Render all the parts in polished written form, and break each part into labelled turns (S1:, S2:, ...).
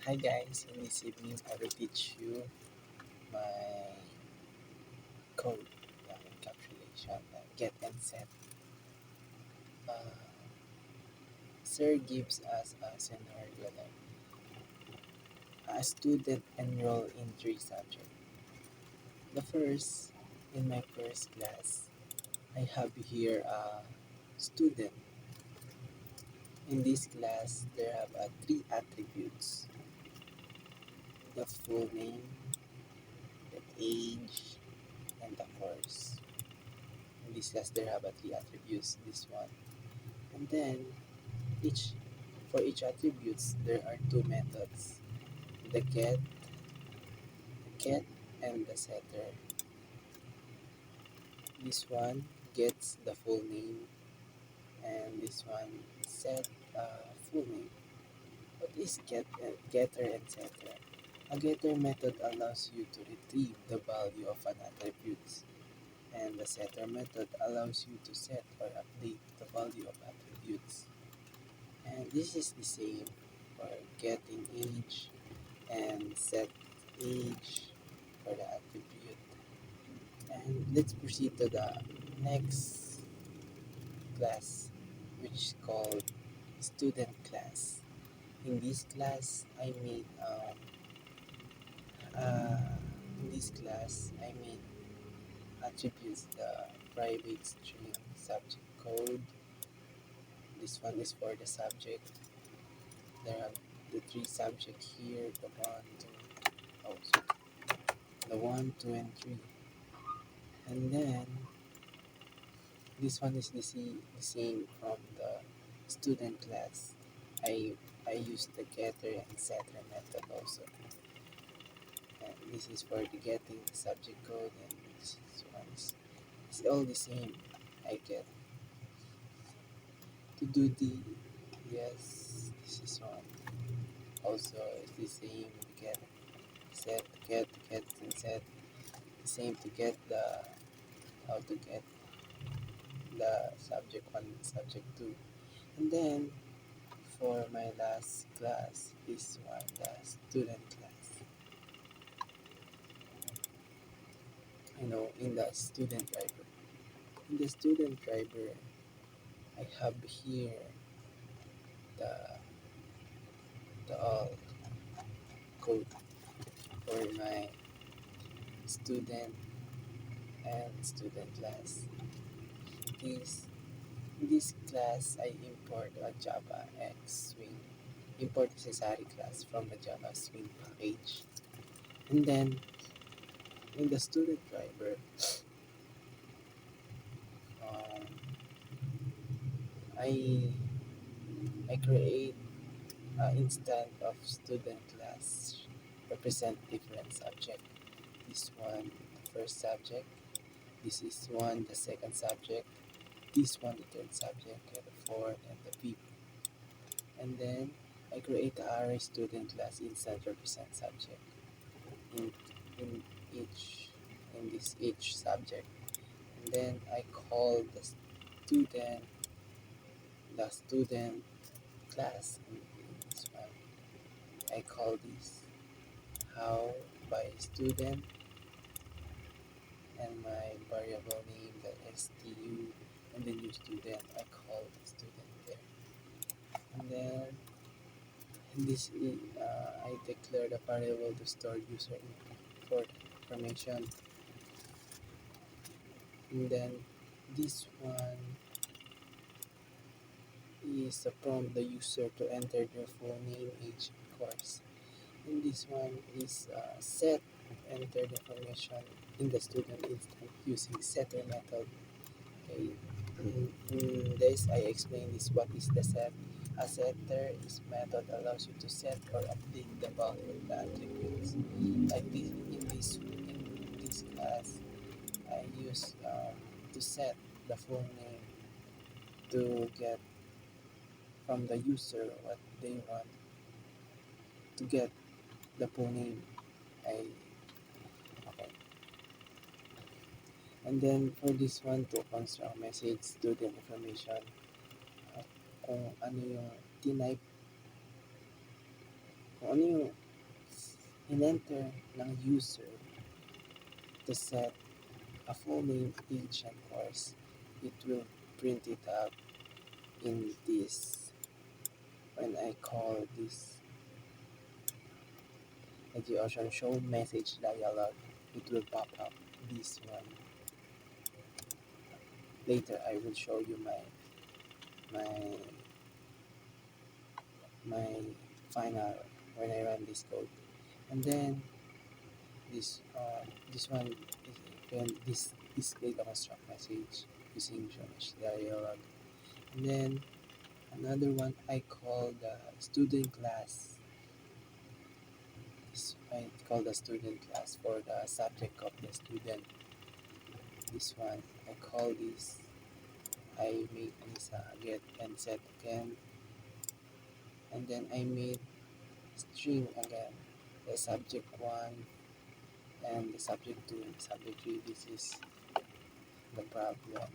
S1: Hi guys, in this evening I will teach you my code, encapsulation, get and set. Uh, Sir gives us a scenario like a student enroll in three subjects. The first, in my first class, I have here a student. In this class, there have three attributes: the full name, the age, and the course. In this class, there have three attributes. This one, and then each for each attributes there are two methods: the get and the setter. This one gets the full name and this one set full name. What is getter and setter? A getter method allows you to retrieve the value of an attribute, and the setter method allows you to set or update the value of attributes. And this is the same for getting age and set age for the attribute. And let's proceed to the next class, which is called student class. In this class, uh, I made attributes: the private string, subject code. This one is for the subject. There are the three subjects here: the one, two, and three. And then this one is the same from the student class. I use the getter and setter method also. And this is for the getting the subject code, and this one is it's all the same. I get to do the yes. This is one also it's the same. Get set get and set the same to get the how to get the subject one subject two. And then for my last class, this one, the student class. In the student driver. In the student driver, I have here the the all code for my student and student class. This in this class, I import a Java X Swing import necessary class from the Java Swing package. And then in the student driver, um, I I create an instance of student class represent different subject. This one, the first subject. This is one, the second subject. This one, the third subject, and the fourth, and the fifth. And then I create the array student class instance represent subject in in each in this each subject. And then I call student the student class in this one. I call this how by student and my variable name the stu and the new student I call the student there. And then I declare the variable to store user input for the information. And then this one is to prompt the user to enter their full name, age, and course. And this one is set enter the information in the student instance using setter method. Okay. In this I explain this what is the set. A setter is method allows you to set or update the value of the attributes. Like this class, I use to set the full name to get from the user what they want to get the full name. I okay. And then for this one to construct message student information, uh, kung ano yung tinype kung ano yung in-enter ng user to set a full name, age, and course, it will print it out in this. When I call this education show message dialog, it will pop up this one. Later, I will show you my my final when I run this code. And then this one is when this display the construct message using show message dialog. And then another one I call the student class. This I call the student class for the subject of the student. This one I call this. I make this get and set again, and then I made string again. The subject one and the subject two and the subject three. This is the problem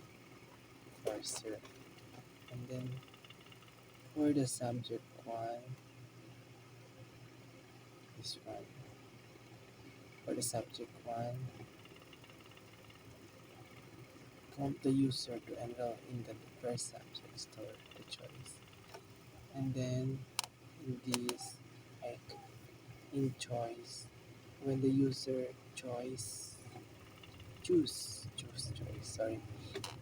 S1: parser. And then for the subject one, this one. For the subject one, prompt the user to enroll in the first subject store the choice. And then in this, I in choice, when the user choose choice, sorry,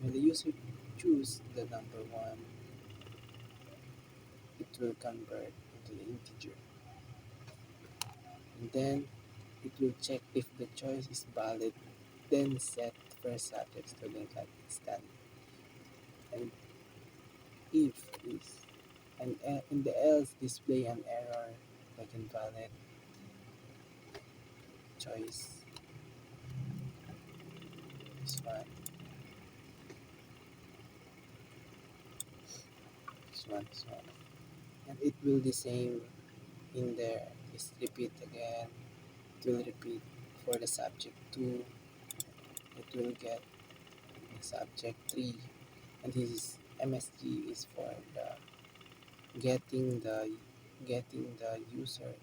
S1: when the user choose the number one, it will convert into the integer. And then it will check if the choice is valid, then set first subject student like instant. And if is and in the else display an error like invalid choice. This one, this one. And it will the same in there. Just repeat again. It will repeat for the subject 2. It will get the subject 3. And this is MSG is for the getting the user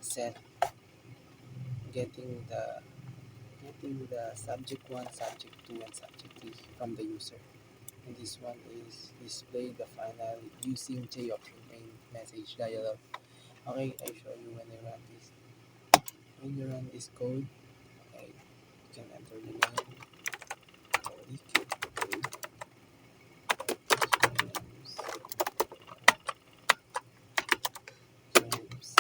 S1: set, getting the subject 1, subject 2, and subject 3 from the user. And this one is display the final using J option main message dialog. Okay, I show you when I run this. When you run this code, okay, you can enter the name. James.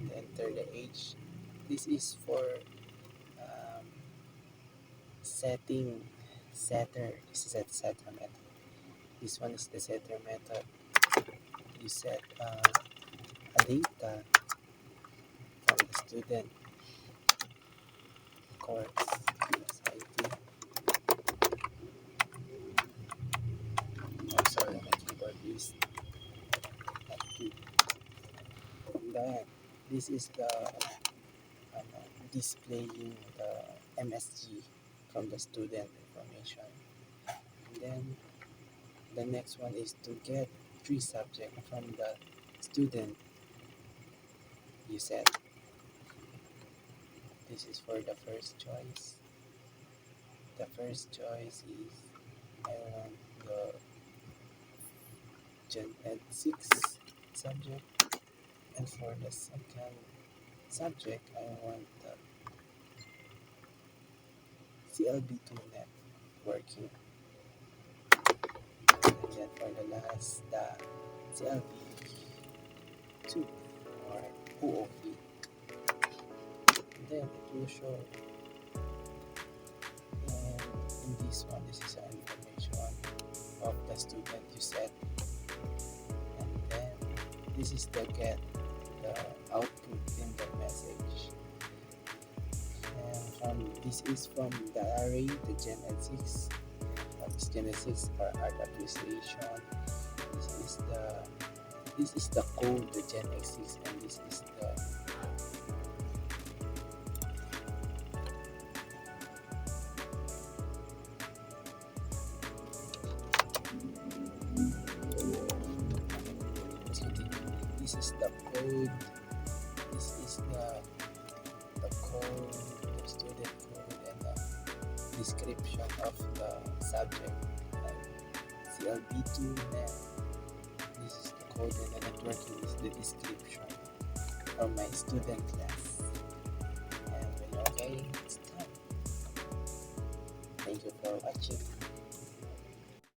S1: And enter the age. This is for um, setting setter. This is a setter method. This one is the setter method. You set a data from the student course. SIT. I'm sorry, my keyboard is not good. And then this is the displaying the MSG from the student information. And then the next one is to get 3 subjects from the student you set. This is for the first choice. The first choice is I want the Gen Ed 6 subject, and for the second subject I want the CLB2 networking, and then for the last the CLB2 or OOP. And then it will show in this one, this is an information of the student you set, and then this is the get the output in the message, and this is from the array, the Gen Ed 6. This Gen Ed 6 for art appreciation. This is the code, the Gen Ed 6, and this is the is the code. This is the code, the student code, and the description of the subject, like CLB2. And this is the code, and the networking is the description of my student class. And when okay, it's done. Thank you for watching.